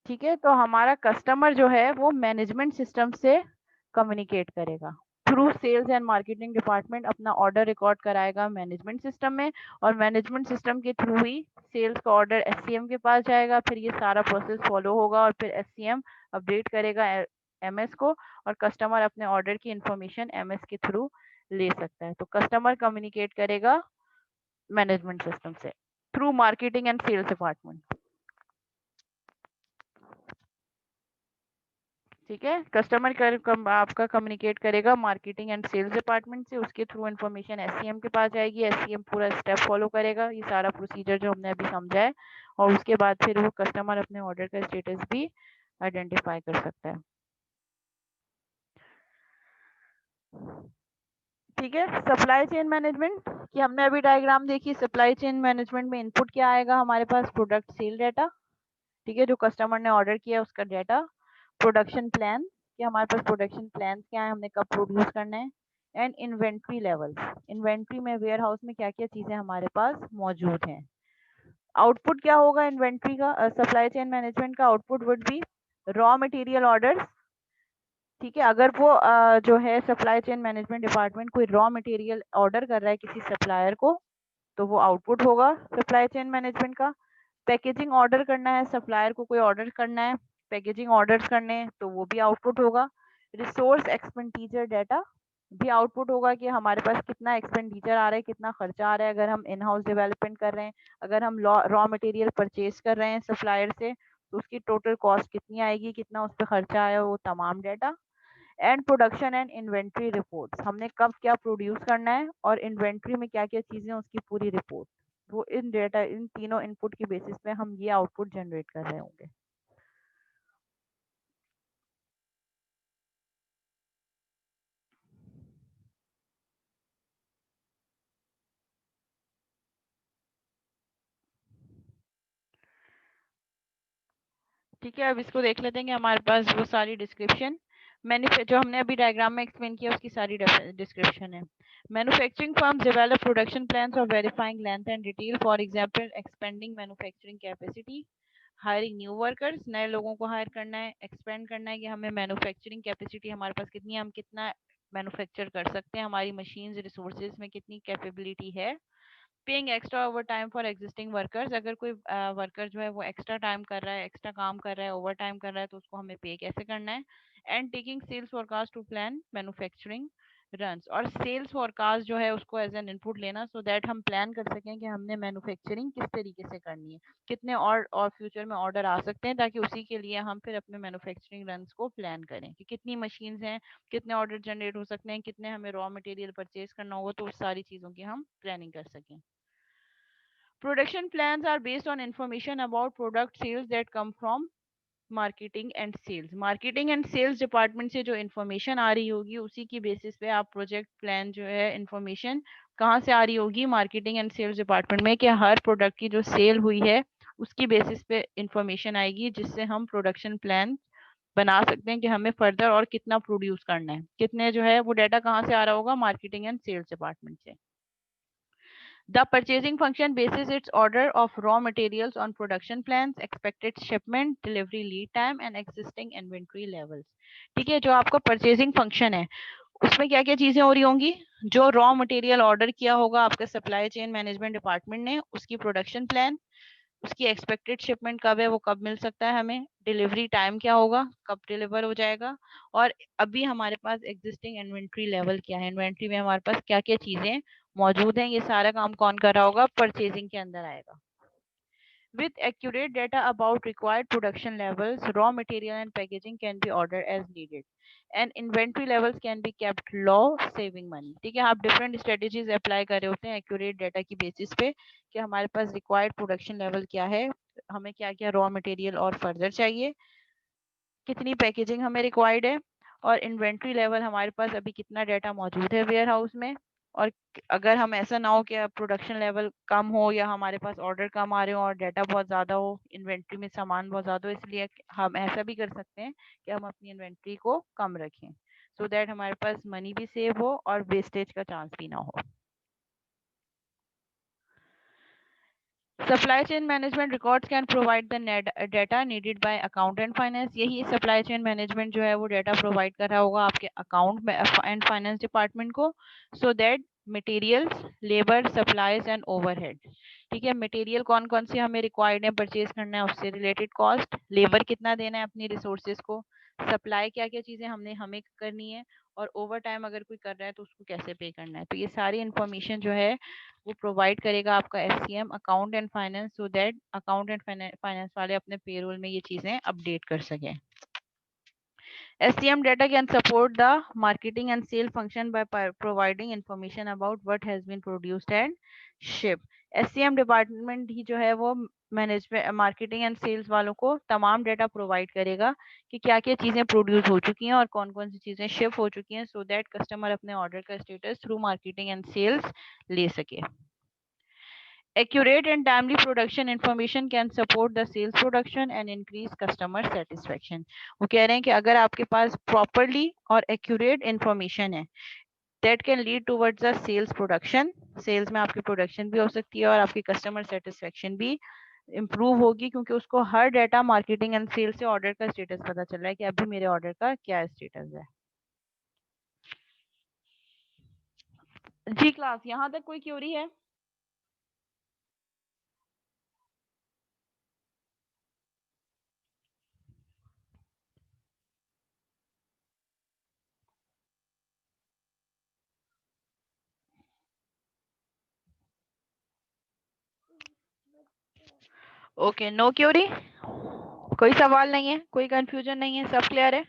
ठीक है, तो हमारा कस्टमर जो है वो मैनेजमेंट सिस्टम से कम्युनिकेट करेगा through sales and marketing department. अपना ऑर्डर रिकॉर्ड कराएगा मैनेजमेंट सिस्टम में और मैनेजमेंट सिस्टम के थ्रू ही सेल्स का ऑर्डर एससीएम के पास जाएगा। फिर ये सारा प्रोसेस फॉलो होगा और फिर एससीएम अपडेट करेगा एमएस को और कस्टमर अपने ऑर्डर की इंफॉर्मेशन एमएस के थ्रू ले सकता है। तो कस्टमर कम्युनिकेट करेगा मैनेजमेंट सिस्टम से through marketing and sales department. ठीक है, कस्टमर आपका कम्युनिकेट करेगा मार्केटिंग एंड सेल्स डिपार्टमेंट से, उसके थ्रू इन्फॉर्मेशन एससीएम के पास जाएगी, एससीएम पूरा स्टेप फॉलो करेगा, ये सारा प्रोसीजर जो हमने अभी समझा है, और उसके बाद फिर वो कस्टमर अपने ऑर्डर का स्टेटस भी आइडेंटिफाई कर सकता है। ठीक है, सप्लाई चेन मैनेजमेंट की हमने अभी डायग्राम देखी। सप्लाई चेन मैनेजमेंट में इनपुट क्या आएगा हमारे पास? Product cell data. ठीक है, जो कस्टमर ने ऑर्डर किया उसका डाटा। प्रोडक्शन प्लान कि हमारे पास प्रोडक्शन प्लान क्या है, हमने कब प्रोड्यूस करना है। एंड इन्वेंट्री लेवल्स, इन्वेंट्री में वेयर हाउस में क्या क्या चीजें हमारे पास मौजूद हैं। आउटपुट क्या होगा इन्वेंट्री का? सप्लाई चेन मैनेजमेंट का output would be raw material orders. ठीक है, अगर वो जो है सप्लाई चेन मैनेजमेंट डिपार्टमेंट कोई रॉ मटेरियल ऑर्डर कर रहा है किसी सप्लायर को तो वो आउटपुट होगा सप्लाई चेन मैनेजमेंट का। पैकेजिंग ऑर्डर करना है, सप्लायर को कोई ऑर्डर करना है, पैकेजिंग ऑर्डर्स करने हैं तो वो भी आउटपुट होगा। रिसोर्स एक्सपेंडिचर डाटा भी आउटपुट होगा कि हमारे पास कितना एक्सपेंडिचर आ रहा है, कितना खर्चा आ रहा है। अगर हम इन हाउस डेवलपमेंट कर रहे हैं, अगर हम रॉ मटेरियल परचेज कर रहे हैं सप्लायर से तो उसकी टोटल कॉस्ट कितनी आएगी, कितना उस पर खर्चा आया, वो तमाम data. And production and inventory reports, हमने कब क्या प्रोड्यूस करना है और इन्वेंट्री में क्या क्या चीजें, उसकी पूरी रिपोर्ट। वो इन डेटा, इन तीनों इनपुट की बेसिस पे हम ये आउटपुट जनरेट कर रहे होंगे। ठीक है, अब इसको देख लेते हैं कि हमारे पास वो सारी डिस्क्रिप्शन जो हमने अभी डायग्राम में एक्सप्लेन किया उसकी सारी डिस्क्रिप्शन है। Manufacturing firms develop production plans और verifying length and detail, for example expanding manufacturing capacity, hiring new workers, नए लोगों को हायर करना है, एक्सपेंड करना है कि हमें मैन्युफैक्चरिंग कैपेसिटी हमारे पास कितनी है, हम कितना मैन्युफैक्चर कर सकते हैं, हमारी मशीन्स रिसोर्सेज में कितनी कैपेबिलिटी है। Paying extra over time for existing workers, अगर कोई वर्कर जो है वो एक्स्ट्रा टाइम कर रहा है, एक्स्ट्रा काम कर रहा है, ओवर टाइम कर रहा है तो उसको हमें पे कैसे करना है। And taking sales forecast to plan manufacturing runs, और सेल्स फोरकास्ट जो है उसको एज एन इनपुट लेना सो दैट हम प्लान कर सकें कि हमने मैन्युफैक्चरिंग किस तरीके से करनी है, कितने और फ्यूचर में ऑर्डर आ सकते हैं, ताकि उसी के लिए हम फिर अपने मैन्युफैक्चरिंग रन्स को प्लान करें कि कितनी मशीन्स हैं, कितने ऑर्डर जनरेट हो सकते हैं, कितने हमें रॉ मटेरियल परचेज करना होगा, तो उस सारी चीज़ों की हम प्लानिंग कर सकें। Production plans are based on information about product sales that come from marketing and sales. Marketing and sales department से जो इन्फॉर्मेशन आ रही होगी उसी की बेसिस पे आप प्रोजेक्ट प्लान जो है, इन्फॉर्मेशन कहाँ से आ रही होगी, मार्केटिंग एंड सेल्स डिपार्टमेंट में, कि हर प्रोडक्ट की जो सेल हुई है उसकी बेसिस पे इंफॉर्मेशन आएगी, जिससे हम प्रोडक्शन प्लान बना सकते हैं कि हमें फर्दर और कितना प्रोड्यूस करना है, कितने जो है वो डाटा कहाँ से आ रहा होगा, मार्केटिंग एंड सेल्स डिपार्टमेंट से। The purchasing function bases its order of raw materials on production plans, expected shipment, delivery lead time and existing inventory levels. ठीक है, जो आपका परचेजिंग फंक्शन है उसमें क्या क्या चीजें हो रही होंगी, जो रॉ मटेरियल ऑर्डर किया होगा आपका सप्लाई चेन मैनेजमेंट डिपार्टमेंट ने, उसकी प्रोडक्शन प्लान, उसकी एक्सपेक्टेड शिपमेंट कब है, वो कब मिल सकता है हमें, डिलीवरी टाइम क्या होगा, कब डिलीवर हो जाएगा, और अभी हमारे पास एग्जिस्टिंग इन्वेंट्री लेवल क्या है, इन्वेंट्री में हमारे पास क्या क्या चीजें मौजूद हैं, ये सारा काम कौन कर रहा होगा, परचेजिंग के अंदर आएगा। With accurate data about required production levels, raw material and packaging can be ordered as needed, and inventory levels can be kept low, saving money. ठीक है, आप डिफरेंट स्ट्रेटेजीज अप्लाई कर रहे होते हैं एक्यूरेट डाटा की बेसिस पे कि हमारे पास रिक्वायर्ड प्रोडक्शन लेवल क्या है, हमें क्या क्या रॉ मटेरियल और फर्दर चाहिए, कितनी पैकेजिंग हमें रिक्वायर्ड है, और इन्वेंट्री लेवल हमारे पास अभी कितना डाटा मौजूद है वेयर हाउस में, और अगर हम ऐसा ना हो कि प्रोडक्शन लेवल कम हो या हमारे पास ऑर्डर कम आ रहे हो और डाटा बहुत ज़्यादा हो, इन्वेंट्री में सामान बहुत ज़्यादा हो, इसलिए हम ऐसा भी कर सकते हैं कि हम अपनी इन्वेंट्री को कम रखें, सो दैट हमारे पास मनी भी सेव हो और वेस्टेज का चांस भी ना हो। Supply chain management records can provide the data needed bye account and finance. यही सप्लाई चेन मैनेजमेंट जो है वो डाटा प्रोवाइड कर रहा होगा आपके अकाउंट एंड फाइनेंस डिपार्टमेंट को, so that materials, labour, supplies and overhead. ठीक है, मटेरियल कौन कौन से हमें रिक्वायर्ड है परचेज करना है, उससे रिलेटेड कॉस्ट, लेबर कितना देना है अपनी रिसोर्सेज को, सप्लाई क्या क्या चीज़ें हमें करनी है, और ओवर टाइम अगर कोई कर रहा है तो उसको कैसे पे करना है। तो ये सारी इन्फॉर्मेशन जो है वो प्रोवाइड करेगा आपका SCM, account and finance, so that account and finance वाले अपने पेरोल में ये चीजें अपडेट कर सकें। SCM data can support the marketing and sale function by providing information about what has been produced and shipped. SCM department ही जो है वो मैनेजमेंट, मार्केटिंग एंड सेल्स वालों को तमाम डेटा प्रोवाइड करेगा कि क्या क्या चीज़ें प्रोड्यूस हो चुकी हैं और कौन कौन सी चीज़ें शिप हो चुकी हैं, सो दैट कस्टमर अपने ऑर्डर का status through marketing and sales ले सके। Accurate and timely production information can support the sales production and increase customer satisfaction. वो कह रहे हैं कि अगर आपके पास properly और accurate information है, that can lead towards the sales production. Sales में आपकी production भी हो सकती है और आपकी customer satisfaction भी improve होगी, क्योंकि उसको हर data marketing and sales से order का status पता चल रहा है कि अभी मेरे order का क्या status है। जी क्लास, यहाँ तक कोई क्वेरी है? ओके, नो क्वेरी, कोई सवाल नहीं है, कोई कंफ्यूजन नहीं है, सब क्लियर है?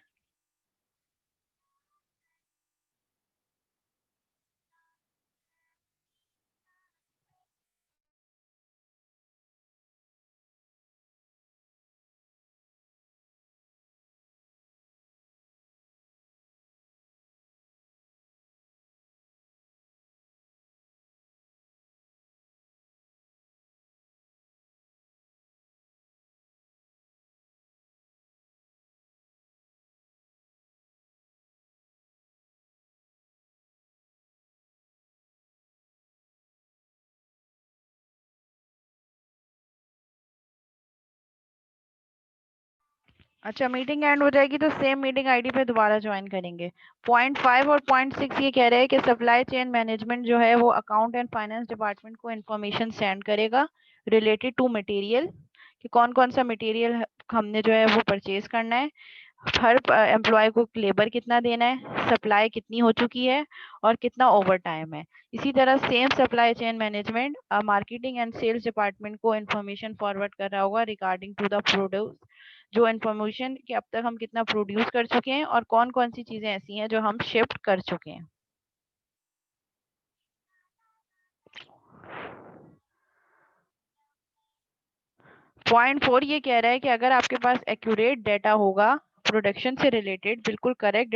अच्छा, मीटिंग एंड हो जाएगी तो सेम मीटिंग आईडी पे दोबारा ज्वाइन करेंगे। पॉइंट 5 और पॉइंट 6 ये कह रहे हैं कि सप्लाई चेन मैनेजमेंट जो है वो अकाउंट एंड फाइनेंस डिपार्टमेंट को इन्फॉर्मेशन सेंड करेगा रिलेटेड टू मटेरियल, कि कौन कौन सा मटेरियल हमने जो है वो परचेज करना है, हर एम्प्लॉय को लेबर कितना देना है, सप्लाई कितनी हो चुकी है और कितना ओवर टाइम है। इसी तरह same supply chain management marketing and sales department को इन्फॉर्मेशन फॉरवर्ड कर रहा होगा रिगार्डिंग टू द प्रोड्यूस, जो इन्फॉर्मेशन कि अब तक हम कितना प्रोड्यूस कर चुके हैं और कौन कौन सी चीज़ें ऐसी हैं जो हम शिफ्ट कर चुके हैं। पॉइंट 4 ये कह रहा है कि अगर आपके पास एक्यूरेट डाटा होगा प्रोडक्शन से रिलेटेड, बिल्कुल करेक्ट